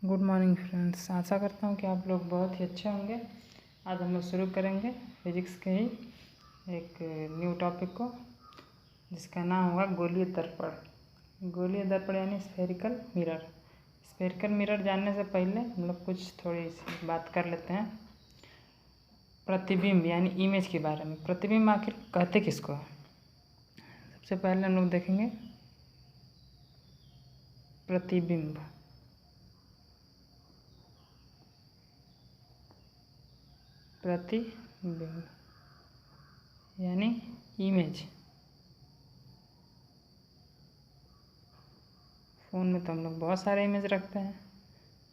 Good morning friends, आशा करता हूँ कि आप लोग बहुत ही अच्छे होंगे। आज हम लोग शुरू करेंगे फिजिक्स के ही एक न्यू टॉपिक को, जिसका नाम होगा गोलीय दर्पण। गोलीय दर्पण यानी स्फेरिकल मिरर। स्फेरिकल मिरर जानने से पहले हम लोग कुछ थोड़ी सी बात कर लेते हैं प्रतिबिंब यानी इमेज के बारे में। प्रतिबिंब आखिर कहते किसको है? सबसे पहले हम लोग देखेंगे प्रतिबिंब। प्रतिबिंब यानी इमेज। फ़ोन में तो हम लोग बहुत सारे इमेज रखते हैं,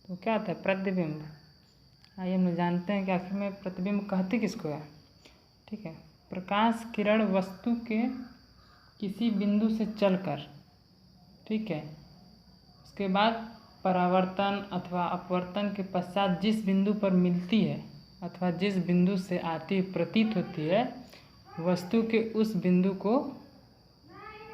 तो क्या होता है प्रतिबिंब। आइए हम लोग जानते हैं कि आखिर में प्रतिबिंब कहते किसको है। ठीक है, प्रकाश किरण वस्तु के किसी बिंदु से चलकर, ठीक है, उसके बाद परावर्तन अथवा अपवर्तन के पश्चात जिस बिंदु पर मिलती है अथवा जिस बिंदु से आती प्रतीत होती है, वस्तु के उस बिंदु को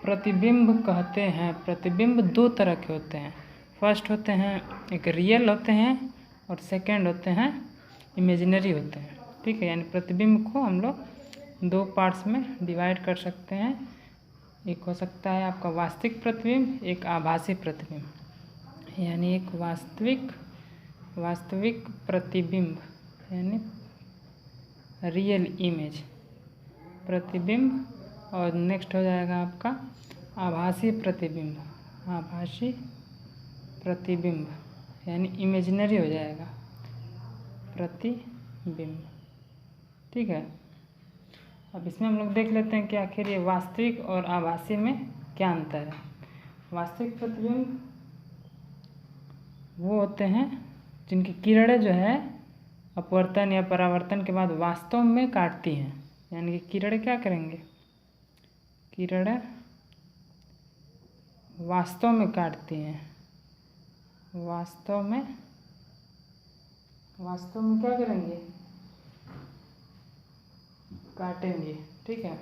प्रतिबिंब कहते हैं। प्रतिबिंब दो तरह के होते हैं। फर्स्ट होते हैं एक रियल होते हैं और सेकंड होते हैं इमेजिनरी होते हैं। ठीक है, यानी प्रतिबिंब को हम लोग दो पार्ट्स में डिवाइड कर सकते हैं। एक हो सकता है आपका वास्तविक प्रतिबिंब, एक आभासी प्रतिबिंब। यानी एक वास्तविक प्रतिबिंब यानी रियल इमेज प्रतिबिंब, और नेक्स्ट हो जाएगा आपका आभासी प्रतिबिंब। आभासी प्रतिबिंब यानी इमेजिनरी हो जाएगा प्रतिबिंब। ठीक है, अब इसमें हम लोग देख लेते हैं कि आखिर ये वास्तविक और आभासी में क्या अंतर है। वास्तविक प्रतिबिंब वो होते हैं जिनकी किरणें जो है अपवर्तन या परावर्तन के बाद वास्तव में काटती हैं। यानी कि किरणें क्या करेंगे, किरणें वास्तव में काटती हैं। वास्तव में क्या करेंगे, काटेंगे। ठीक है,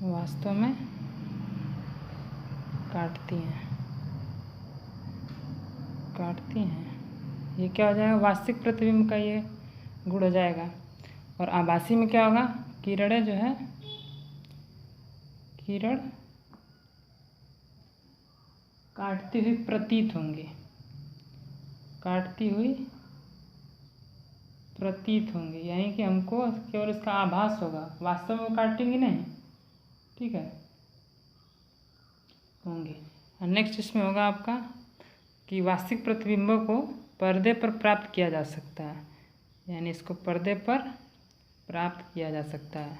वास्तव में काटती हैं। ये क्या हो जाएगा, वास्तविक प्रतिबिंब का ये गुण हो जाएगा। और आभासी में क्या होगा, किरणें जो है किरण काटती हुई प्रतीत होंगी, यानी कि हमको केवल इसका आभास होगा, वास्तव में काटेंगी नहीं। ठीक है, होंगे। और नेक्स्ट इसमें होगा आपका कि वास्तविक प्रतिबिंबों को पर्दे पर प्राप्त किया जा सकता है। यानी इसको पर्दे पर प्राप्त किया जा सकता है,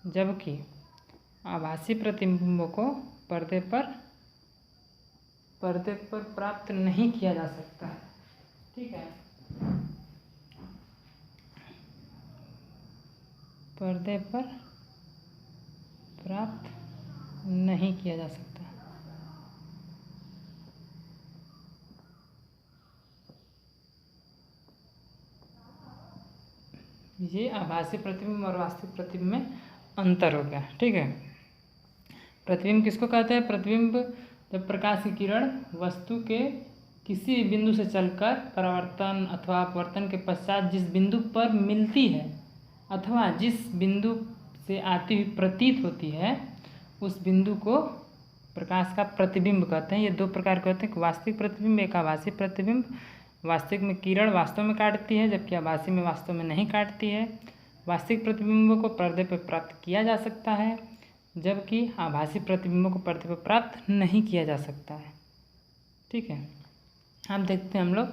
जबकि आभासी प्रतिबिंबों को पर्दे पर प्राप्त नहीं किया जा सकता है। ठीक है, पर्दे पर प्राप्त नहीं किया जा सकता। ये आभासी प्रतिबिंब और वास्तविक प्रतिबिंब में अंतर हो गया। ठीक है, प्रतिबिंब किसको कहते हैं? प्रतिबिंब जब प्रकाश की किरण वस्तु के किसी भी बिंदु से चलकर परावर्तन अथवा अपवर्तन के पश्चात जिस बिंदु पर मिलती है अथवा जिस बिंदु से आती हुई प्रतीत होती है, उस बिंदु को प्रकाश का प्रतिबिंब कहते हैं। ये दो प्रकार के होते हैं, वास्तविक प्रतिबिंब, एक आभासी प्रतिबिंब। वास्तविक में किरण वास्तव में काटती है, जबकि आभासी में वास्तव में नहीं काटती है। वास्तविक प्रतिबिंबों को पर्दे पर प्राप्त किया जा सकता है, जबकि आभासी प्रतिबिंबों को पर्दे पर प्राप्त नहीं किया जा सकता है। ठीक है, अब देखते हैं हम लोग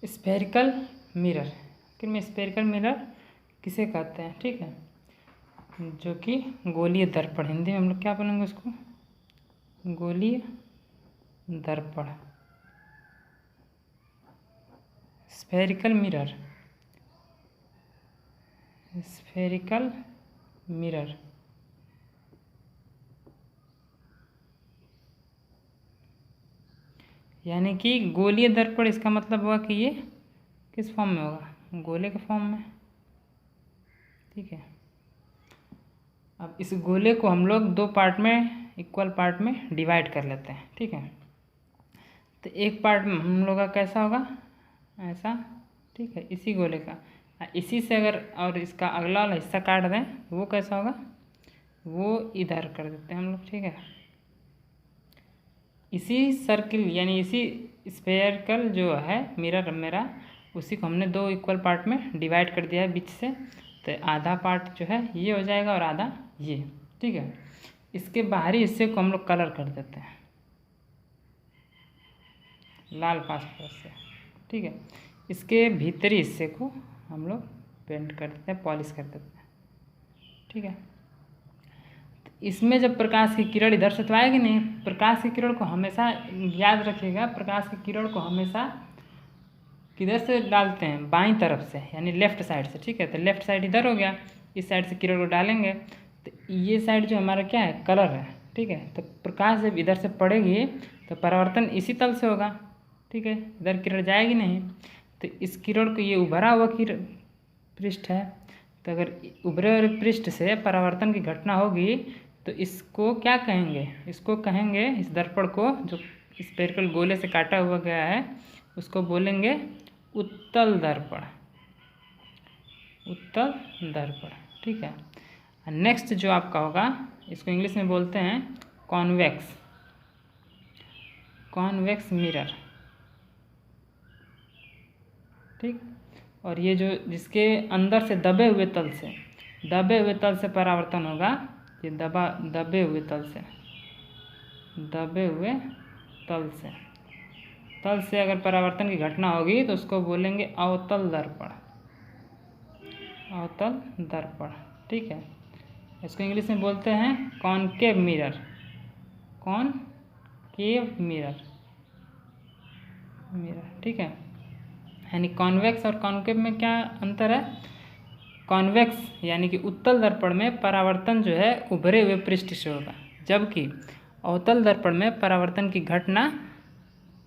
स्फेरिकल मिरर। आखिर में स्फेरिकल मिरर किसे कहते हैं? ठीक है, जो कि गोलीय दर्पण, हिंदी में हम लोग क्या बोलेंगे उसको, गोलीय दर्पण। स्फेरिकल मिरर यानी कि गोलीय दर्पण, इसका मतलब हुआ कि ये किस फॉर्म में होगा, गोले के फॉर्म में, ठीक है। अब इस गोले को हम लोग दो पार्ट में, इक्वल पार्ट में डिवाइड कर लेते हैं, ठीक है। तो एक पार्ट में हम लोग का कैसा होगा, ऐसा, ठीक है, इसी गोले का। इसी से अगर और इसका अगला वाला हिस्सा काट दें तो वो कैसा होगा, वो इधर कर देते हैं हम लोग, ठीक है। इसी सर्किल यानी इसी स्फेयरिकल जो है मिरर मेरा, उसी को हमने दो इक्वल पार्ट में डिवाइड कर दिया है बीच से। तो आधा पार्ट जो है ये हो जाएगा और आधा ये, ठीक है। इसके बाहरी हिस्से को हम लोग कलर कर देते हैं लाल फास्फोरस से, ठीक है। इसके भीतरी हिस्से को हम लोग पेंट कर देते हैं, पॉलिश कर देते हैं, ठीक है। इसमें जब प्रकाश की किरण इधर से तो आएगी नहीं, प्रकाश की किरण को हमेशा याद रखिएगा, प्रकाश की किरण को हमेशा किधर से डालते हैं, बाईं तरफ से, यानी लेफ्ट साइड से, ठीक है। तो लेफ्ट साइड इधर हो गया, इस साइड से किरण को डालेंगे तो ये साइड जो हमारा क्या है, कलर है, ठीक है। तो प्रकाश जब इधर से पड़ेगी तो परावर्तन इसी तल से होगा, ठीक है, इधर किरण जाएगी नहीं। तो इस किरण को, ये उभरा हुआ किरण पृष्ठ है, तो अगर उभरे हुए पृष्ठ से परावर्तन की घटना होगी तो इसको क्या कहेंगे, इसको कहेंगे, इस दर्पण को जो स्फेरिकल गोले से काटा हुआ गया है उसको बोलेंगे उत्तल दर्पण, उत्तल दर्पण, ठीक है। नेक्स्ट जो आपका होगा, इसको इंग्लिश में बोलते हैं कॉन्वेक्स, कॉन्वेक्स मिरर, ठीक। और ये जो जिसके अंदर से दबे हुए तल से परावर्तन होगा, ये दबे हुए तल से अगर परावर्तन की घटना होगी तो उसको बोलेंगे अवतल दर्पण, अवतल दर्पण, ठीक है। इसको इंग्लिश में बोलते हैं कॉनकेव मिरर, कॉनकेव मिरर, ठीक है। यानी कॉन्वेक्स और कॉनकेव में क्या अंतर है, कॉन्वेक्स यानी कि उत्तल दर्पण में परावर्तन जो है उभरे हुए पृष्ठ से होगा, जबकि अवतल दर्पण में परावर्तन की घटना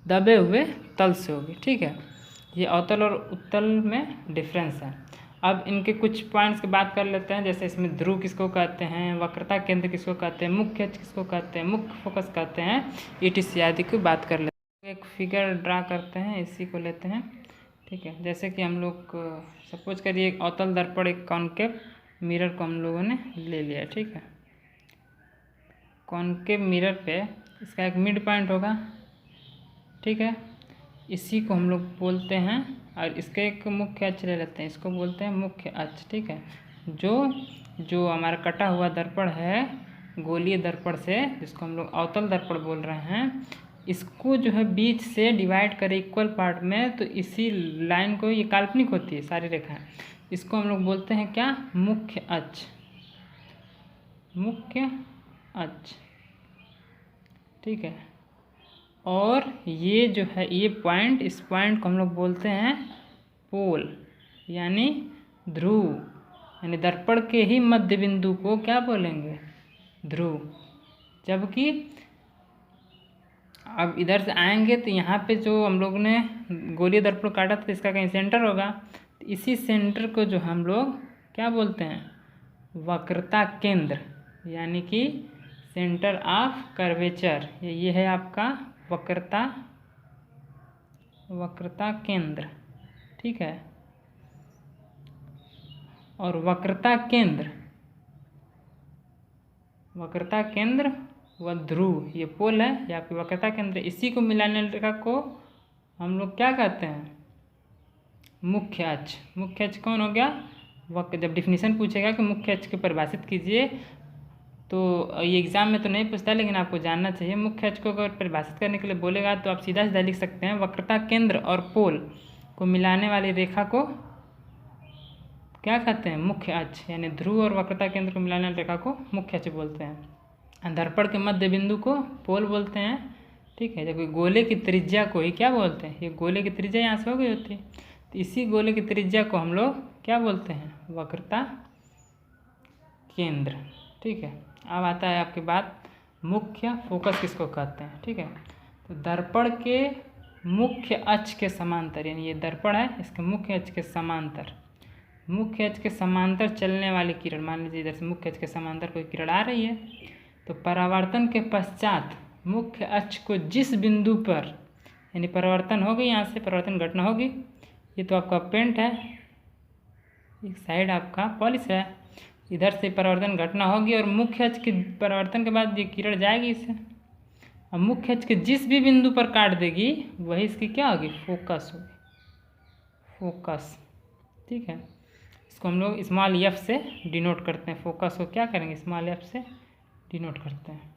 दबे हुए तल से होगी, ठीक है। ये अवतल और उत्तल में डिफरेंस है। अब इनके कुछ पॉइंट्स की बात कर लेते हैं, जैसे इसमें ध्रुव किसको कहते हैं, वक्रता केंद्र किसको कहते हैं, मुख्य अक्ष किसको कहते हैं, मुख्य फोकस कहते हैं, ETC आदि की बात कर लेते हैं। एक फिगर ड्रा करते हैं, इसी को लेते हैं, ठीक है। जैसे कि हम लोग सपोज करिए एक अवतल दर्पण, एक कॉनकेव मिरर को हम लोगों ने ले लिया, ठीक है। कॉनकेव मिरर पे इसका एक मिड पॉइंट होगा, ठीक है, इसी को हम लोग बोलते हैं, और इसके एक मुख्य अक्ष ले लेते हैं, इसको बोलते हैं मुख्य अक्ष, ठीक है। जो हमारा कटा हुआ दर्पण है गोलीय दर्पण से, जिसको हम लोग अवतल दर्पण बोल रहे हैं, इसको जो है बीच से डिवाइड करें इक्वल पार्ट में, तो इसी लाइन को, ये काल्पनिक होती है सारी रेखाएं, इसको हम लोग बोलते हैं क्या, मुख्य अक्ष, मुख्य अक्ष, ठीक है। और ये जो है ये पॉइंट, इस पॉइंट को हम लोग बोलते हैं पोल यानी ध्रुव, यानी दर्पण के ही मध्य बिंदु को क्या बोलेंगे, ध्रुव। जबकि अब इधर से आएंगे तो यहाँ पे जो हम लोग ने गोलीय दर्पण काटा था इसका कहीं सेंटर होगा, तो इसी सेंटर को जो हम लोग क्या बोलते हैं, वक्रता केंद्र, यानी कि सेंटर ऑफ कर्वेचर, ये है आपका वक्रता केंद्र, ठीक है। और वक्रता केंद्र व ध्रुव, ये पोल है, या फिर वक्रता केंद्र, इसी को मिलाने रेखा को हम लोग क्या कहते हैं, मुख्य अक्ष। मुख्य अक्ष कौन हो गया, जब डिफिनीशन पूछेगा कि मुख्य अक्ष को परिभाषित कीजिए, तो ये एग्जाम में तो नहीं पूछता, लेकिन आपको जानना चाहिए। मुख्य अक्ष को अगर परिभाषित करने के लिए बोलेगा तो आप सीधा सीधा लिख सकते हैं, वक्रता केंद्र और पोल को मिलाने वाली रेखा को क्या कहते हैं, मुख्य अक्ष, यानी ध्रुव और वक्रता केंद्र को मिलाने वाली रेखा को मुख्य अक्ष बोलते हैं। दर्पण के मध्य बिंदु को पोल बोलते हैं, ठीक है। जबकि गोले की त्रिज्या को ही क्या बोलते हैं, ये गोले की त्रिज्या यहाँ से हो गई होती है, तो इसी गोले की त्रिज्या को हम लोग क्या बोलते हैं, वक्रता केंद्र, ठीक है। अब आता है आपकी बात, मुख्य फोकस किसको कहते हैं, ठीक है। तो दर्पण के मुख्य अक्ष के समांतर, यानी ये दर्पण है, इसके मुख्य अक्ष के समांतर, मुख्य अक्ष के समांतर चलने वाली किरण, मान लीजिए इधर से मुख्य अक्ष के समांतर कोई किरण आ रही है, तो परावर्तन के पश्चात मुख्य अक्ष को जिस बिंदु पर, यानी परावर्तन होगी, यहाँ से परावर्तन घटना होगी, ये तो आपका पेंट है, एक साइड आपका पॉलिश है, इधर से परावर्तन घटना होगी और मुख्य अक्ष के परावर्तन के बाद ये किरण जाएगी इससे, और मुख्य अक्ष के जिस भी बिंदु पर काट देगी वही इसकी क्या होगी, फोकस होगी, फोकस। ठीक है, इसको हम लोग स्मॉल एफ से डिनोट करते हैं, फोकस को क्या करेंगे, स्मॉल एफ से डिनोट करते हैं।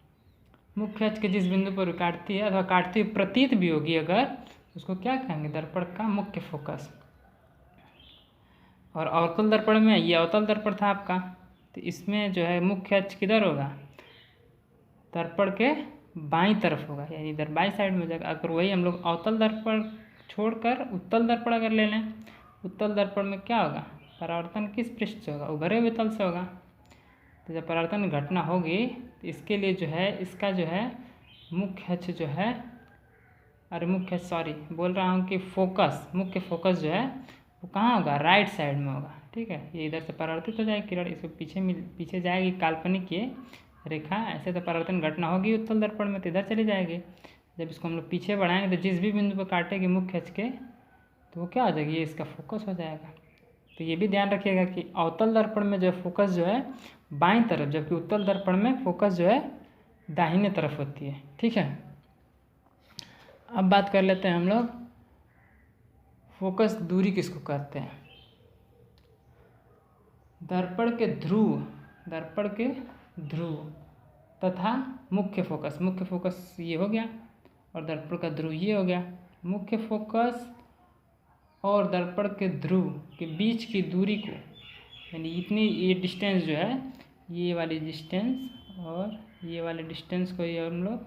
मुख्य अक्ष के जिस बिंदु पर काटती है अथवा काटती हुई प्रतीत भी होगी अगर, उसको क्या कहेंगे, दर्पण का मुख्य फोकस। और अवतल दर्पण में, ये अवतल दर्पण था आपका, तो इसमें जो है मुख्य अक्ष किधर होगा, दर्पण के बाईं तरफ होगा, यानी इधर बाईं साइड में हो जाएगा। अगर वही हम लोग अवतल दर्पण छोड़कर उत्तल दर्पण अगर ले लें, उत्तल दर्पण में क्या होगा, परावर्तन किस पृष्ठ से होगा, उभरे हुए तल से होगा। तो जब परावर्तन घटना होगी तो इसके लिए जो है, इसका जो है मुख्य अक्ष जो है, अरे मुख्य, सॉरी बोल रहा हूँ कि फोकस, मुख्य फोकस जो है वो कहाँ होगा, राइट साइड में होगा। ठीक है, ये इधर से परावर्तित हो जाएगी किरण, इसको पीछे जाएगी काल्पनिक ये रेखा, ऐसे तो परावर्तन घटना होगी उत्तल दर्पण में, तो इधर चली जाएगी। जब इसको हम लोग पीछे बढ़ाएंगे तो जिस भी बिंदु पर काटेगी मुख्य अक्ष के, तो वो क्या हो जाएगी, ये इसका फोकस हो जाएगा। तो ये भी ध्यान रखिएगा कि अवतल दर्पण में जो है फोकस जो है बाईं तरफ, जबकि उत्तल दर्पण में फोकस जो है दाहिने तरफ होती है। ठीक है, अब बात कर लेते हैं हम लोग फोकस दूरी किसको कहते हैं। दर्पण के ध्रुव, दर्पण के ध्रुव तथा मुख्य फोकस, मुख्य फोकस ये हो गया और दर्पण का ध्रुव ये हो गया। मुख्य फोकस और दर्पण के ध्रुव के बीच की दूरी को, यानी इतनी ये डिस्टेंस जो है, ये वाली डिस्टेंस और ये वाले डिस्टेंस को, ये हम लोग,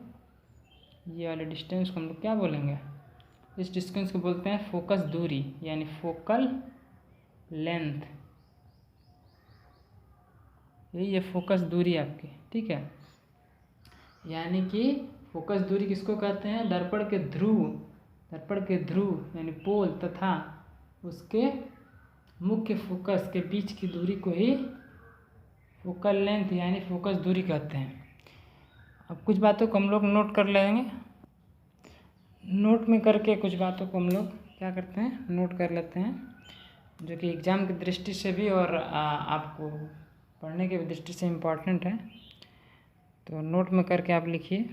ये वाले डिस्टेंस को हम लोग क्या बोलेंगे, इस डिस्टेंस को बोलते हैं फोकस दूरी, यानी फोकल लेंथ, यही है फोकस दूरी आपकी। ठीक है, यानी कि फोकस दूरी किसको कहते हैं, दर्पण के ध्रुव, दर्पण के ध्रुव यानी पोल तथा उसके मुख्य फोकस के बीच की दूरी को ही फोकल लेंथ यानी फोकस दूरी कहते हैं। अब कुछ बातों को हम लोग नोट कर लेंगे, नोट में करके कुछ बातों को हम लोग क्या करते हैं, नोट कर लेते हैं, जो कि एग्ज़ाम की दृष्टि से भी और आपको पढ़ने की दृष्टि से इम्पॉर्टेंट है। तो नोट में करके आप लिखिए।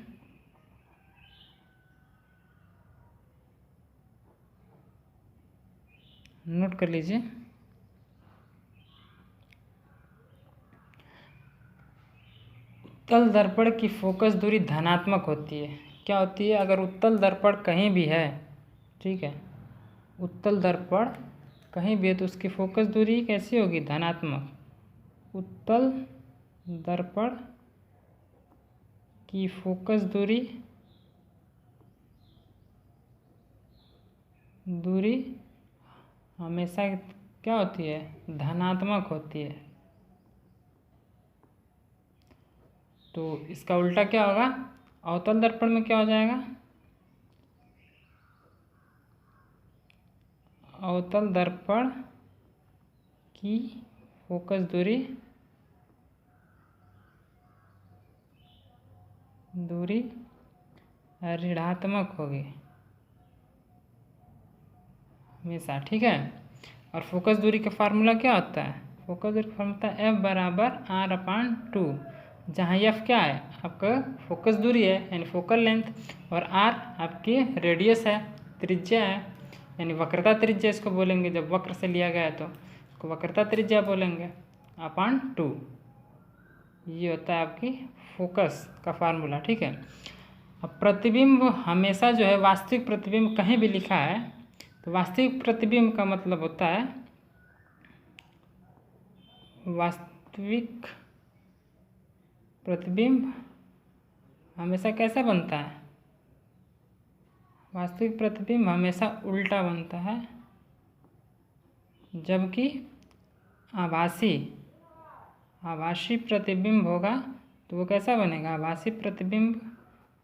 नोट कर लीजिए। उत्तल दर्पण की फोकस दूरी धनात्मक होती है। क्या होती है, अगर उत्तल दर्पण कहीं भी है, ठीक है, उत्तल दर्पण कहीं भी है तो उसकी फोकस दूरी कैसी होगी, धनात्मक। उत्तल दर्पण की फोकस दूरी हमेशा क्या होती है, धनात्मक होती है। तो इसका उल्टा क्या होगा, अवतल दर्पण में क्या हो जाएगा, अवतल दर्पण की फोकस दूरी ऋणात्मक होगी हमेशा। ठीक है, और फोकस दूरी का फार्मूला क्या होता है, फोकस दूरी का फार्मूला F बराबर R/2, जहाँ F क्या है, आपका फोकस दूरी है यानी फोकल लेंथ, और R आपकी रेडियस है, त्रिज्या है, यानी वक्रता त्रिज्या इसको बोलेंगे, जब वक्र से लिया गया है तो इसको वक्रता त्रिज्या बोलेंगे, /2। ये होता है आपकी फोकस का फार्मूला। ठीक है, अब प्रतिबिंब हमेशा जो है, वास्तविक प्रतिबिंब कहीं भी लिखा है तो वास्तविक प्रतिबिंब का मतलब होता है, वास्तविक प्रतिबिंब हमेशा कैसा बनता है, वास्तविक प्रतिबिंब हमेशा उल्टा बनता है, जबकि आभासी प्रतिबिंब होगा तो वो कैसा बनेगा, आभासी प्रतिबिंब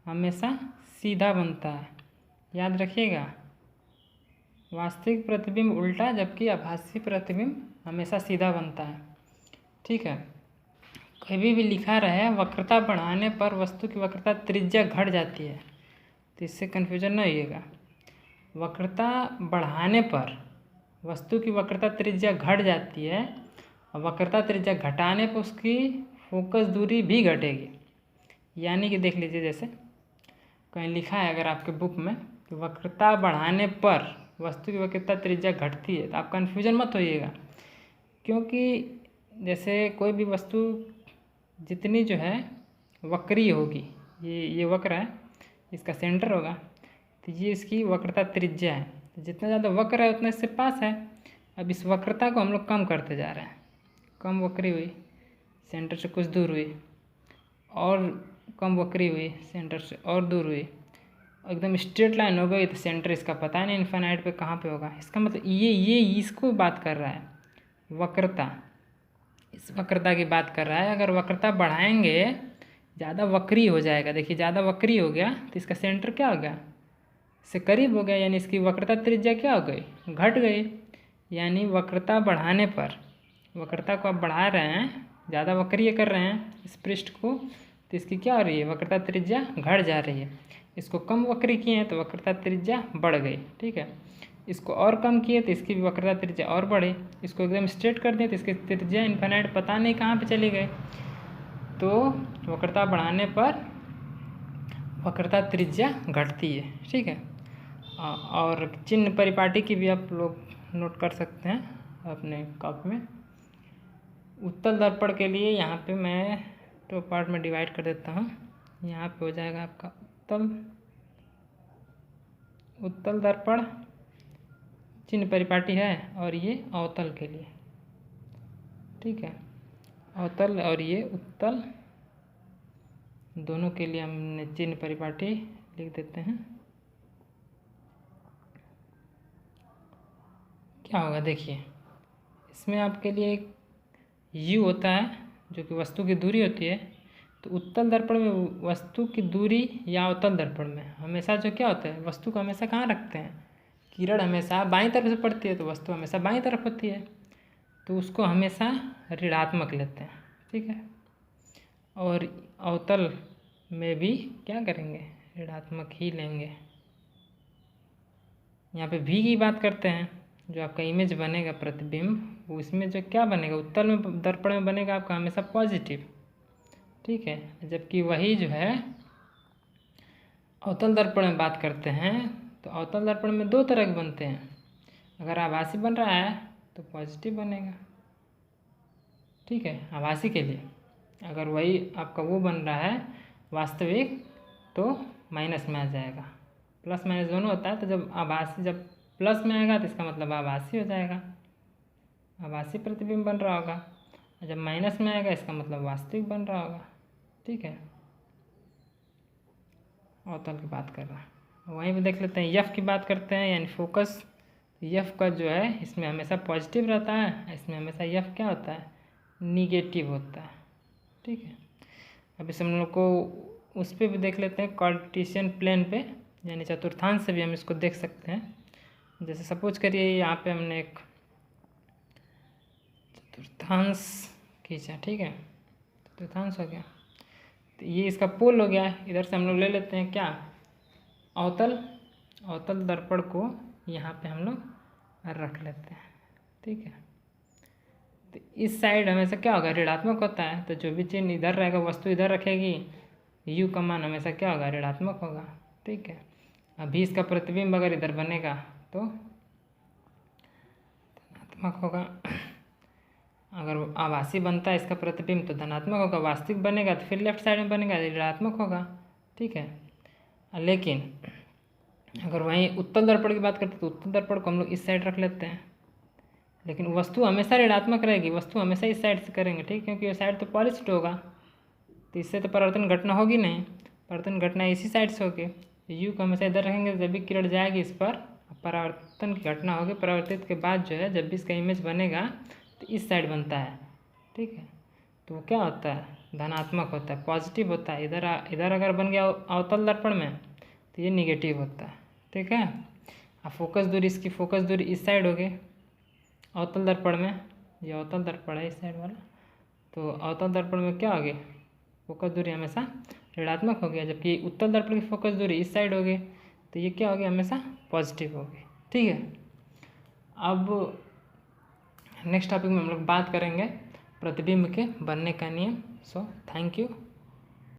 हमेशा सीधा बनता है, याद रखिएगा, वास्तविक प्रतिबिंब उल्टा जबकि आभासी प्रतिबिंब हमेशा सीधा बनता है। ठीक है, कभी भी लिखा रहे वक्रता बढ़ाने पर वस्तु की वक्रता त्रिज्या घट जाती है, तो इससे कन्फ्यूजन न होइएगा। वक्रता बढ़ाने पर वस्तु की वक्रता त्रिज्या घट जाती है और वक्रता त्रिज्या घटाने पर उसकी फोकस दूरी भी घटेगी। यानी कि देख लीजिए, जैसे कहीं लिखा है अगर आपके बुक में कि वक्रता बढ़ाने पर वस्तु की वक्रता त्रिज्या घटती है, तो आप कन्फ्यूजन मत होइएगा, क्योंकि जैसे कोई भी वस्तु जितनी जो है वक्री होगी, ये वक्र है, इसका सेंटर होगा, तो ये इसकी वक्रता त्रिज्या है। तो जितना ज़्यादा वक्र है उतना इससे पास है। अब इस वक्रता को हम लोग कम करते जा रहे हैं, कम वक्री हुई, सेंटर से कुछ दूर हुई, और कम वक्री हुई, सेंटर से और दूर हुई, एकदम स्ट्रेट लाइन हो गई, तो सेंटर इसका पता नहीं इन्फिनाइट पे कहाँ पे होगा। इसका मतलब ये इसको बात कर रहा है, वक्रता, इस वक्रता की बात कर रहा है। अगर वक्रता बढ़ाएंगे ज़्यादा वक्री हो जाएगा। देखिए ज़्यादा वक्री हो गया तो इसका सेंटर क्या हो गया, इससे करीब हो गया, यानी इसकी वक्रता त्रिज्या क्या हो गई, घट गई। यानी वक्रता बढ़ाने पर, वक्रता को आप बढ़ा रहे हैं, ज़्यादा वक्रीय कर रहे हैं इस पृष्ठ को, तो इसकी क्या हो रही है, वक्रता त्रिज्या घट जा रही है। इसको कम वक्री किए हैं तो वक्रता त्रिज्या बढ़ गई। ठीक है, इसको और कम किए तो इसकी भी वक्रता त्रिज्या और बढ़ी। इसको एकदम स्ट्रेट कर दिए तो इसकी त्रिज्या इन्फिनाइट पता नहीं कहाँ पे चली गई। तो वक्रता बढ़ाने पर वक्रता त्रिज्या घटती है। ठीक है, और चिन्ह परिपाटी की भी आप लोग नोट कर सकते हैं अपने कॉपी में। उत्तल दर्पण के लिए यहाँ पे मैं दो पार्ट में डिवाइड कर देता हूँ। यहाँ पे हो जाएगा आपका उत्तल दर्पण चिन्ह परिपाटी है, और ये अवतल के लिए। ठीक है, अवतल और ये उत्तल दोनों के लिए हमने चिन्ह परिपाटी लिख देते हैं। क्या होगा देखिए, इसमें आपके लिए एक u होता है जो कि वस्तु की दूरी होती है। तो उत्तल दर्पण में वस्तु की दूरी या अवतल दर्पण में हमेशा जो क्या होता है, वस्तु को हमेशा कहाँ रखते हैं, किरण हमेशा बाईं तरफ से पड़ती है तो वस्तु हमेशा बाईं तरफ होती है, तो उसको हमेशा ऋणात्मक लेते हैं। ठीक है, और अवतल में भी क्या करेंगे, ऋणात्मक ही लेंगे। यहाँ पे भी की बात करते हैं, जो आपका इमेज बनेगा प्रतिबिंब, वो इसमें जो क्या बनेगा, उत्तल में दर्पण में बनेगा आपका हमेशा पॉजिटिव। ठीक है, जबकि वही जो है अवतल दर्पण में बात करते हैं, तो अवतल दर्पण में दो तरह के बनते हैं। अगर आभासी बन रहा है तो पॉजिटिव बनेगा। ठीक है, आभासी के लिए। अगर वही आपका वो बन रहा है वास्तविक, तो माइनस में आ जाएगा। प्लस माइनस दोनों होता है, तो जब आभासी, जब प्लस में आएगा तो इसका मतलब आभासी हो जाएगा, आभासी प्रतिबिंब बन रहा होगा। और जब माइनस में आएगा इसका मतलब वास्तविक बन रहा होगा। ठीक है, अवतल की बात कर रहा है। वहीं पे देख लेते हैं यफ की बात करते हैं, यानी फोकस। यफ का जो है इसमें हमेशा पॉजिटिव रहता है, इसमें हमेशा यफ क्या होता है, निगेटिव होता है। ठीक है, अब इस हम लोग को उस पर भी देख लेते हैं, कार्टेशियन प्लेन पे, यानी चतुर्थांश से भी हम इसको देख सकते हैं। जैसे सपोज करिए यहाँ पे हमने एक चतुर्थांश खींचा। ठीक है, चतुर्थांश हो गया, तो ये इसका पोल हो गया। इधर से हम लोग ले लेते हैं क्या, अवतल दर्पण को यहाँ पे हम लोग रख लेते हैं। ठीक है, तो इस साइड हमेशा क्या होगा, ऋणात्मक होता है, तो जो भी चिन्ह इधर रहेगा, वस्तु इधर रखेगी, यू का मान हमेशा क्या होगा, ऋणात्मक होगा। ठीक है, अभी इसका प्रतिबिंब अगर इधर बनेगा तो धनात्मक होगा। अगर आभासी बनता है इसका प्रतिबिंब तो धनात्मक होगा, वास्तविक बनेगा तो फिर लेफ्ट साइड में बनेगा, ऋणात्मक होगा। ठीक है, लेकिन अगर वहीं उत्तल दर्पण की बात करते तो उत्तल दर्पण को हम लोग इस साइड रख लेते हैं, लेकिन वस्तु हमेशा ऋणात्मक रहेगी, वस्तु हमेशा इस साइड से करेंगे। ठीक, क्योंकि ये साइड तो पॉलिश्ड होगा, तो इससे तो परावर्तन घटना होगी नहीं, परावर्तन घटना इसी साइड से होगी। यू को हमेशा इधर रखेंगे, जब भी किरण जाएगी इस पर परावर्तन की घटना होगी। परावर्तित के बाद जो है जब भी इसका इमेज बनेगा तो इस साइड बनता है। ठीक है, तो वो क्या होता है, धनात्मक होता है, पॉजिटिव होता है। इधर अगर बन गया अवतल दर्पण में तो ये निगेटिव होता है। ठीक है। अब फोकस दूरी, इसकी फोकस दूरी इस साइड हो गई अवतल दर्पण में, ये अवतल दर्पण है इस साइड वाला, तो अवतल दर्पण में क्या हो गई, फोकस दूरी हमेशा ऋणात्मक हो गया, जबकि उत्तल दर्पण की फोकस दूरी इस साइड हो गई, तो ये क्या हो गया, हमेशा पॉजिटिव हो गई। ठीक है। अब नेक्स्ट टॉपिक में हम लोग बात करेंगे प्रतिबिंब के बनने का नियम। So thank you.